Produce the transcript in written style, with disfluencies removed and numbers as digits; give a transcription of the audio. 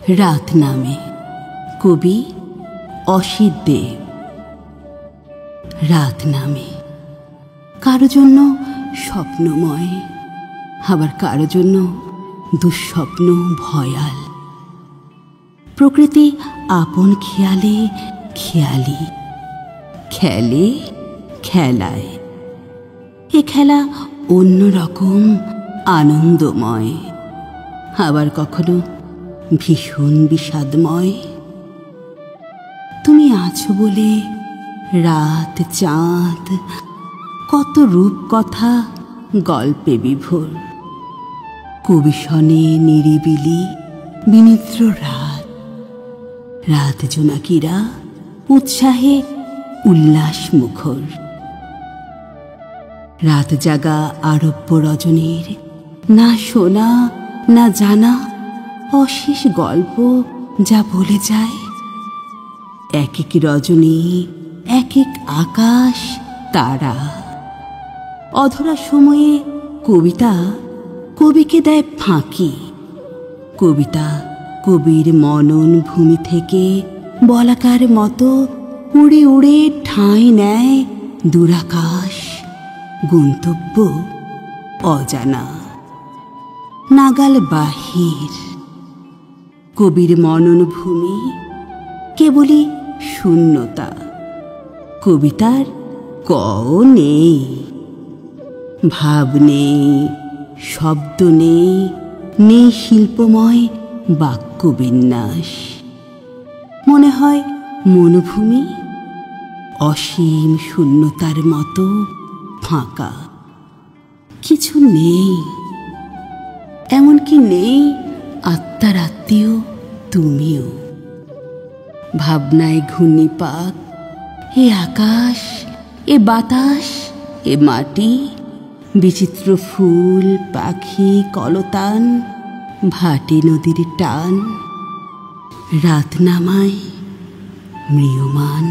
রাত নামে, কবি অসিত দেব। রাত নামে কারো জন্য স্বপ্নময়, আবার কারো জন্য দুঃস্বপ্ন ভয়াল। প্রকৃতি আপন খেয়ালে খেয়ালি খেলে খেলায়। এ খেলা অন্যরকম আনন্দময়, আবার কখনো ভীষণ বিষাদময়। তুমি আছো বলে রাত চাঁদ কত রূপকথা গল্পে বিভোর। কবিশনে নিরিবিলি বিনিদ্র রাত, রাত জোনাকিরা উৎসাহে উল্লাস মুখর। রাত জাগা আরব্য রজনীর না শোনা না জানা অশেষ গল্প যা বলে যায়। এক এক রজনী, এক এক আকাশ তারা। অধরা সময়ে কবিতা কবিকে দেয় ফাঁকি। কবিতা কবির মনন ভূমি থেকে বলাকার মতো উড়ে উড়ে ঠাঁই নেয় দূরাকাশ, গন্তব্য অজানা, নাগাল বাহির। কবির মনন ভূমি কেবলই শূন্যতা, কবিতার কও নেই, ভাব নেই, শব্দ নেই, নেই শিল্পময় বাক্যবিন্যাস। মনে হয় মনোভূমি অসীম শূন্যতার মতো ফাঁকা, কিছু নেই। এমনকি নেই আত্মার আত্মীয় তুমিও। ভাবনায় ঘূর্ণিপাক, এ আকাশ, এ বাতাস, এ মাটি, বিচিত্র ফুল পাখি কলতান, ভাটি নদীর টান। রাত নামায় ম্রিয়মান।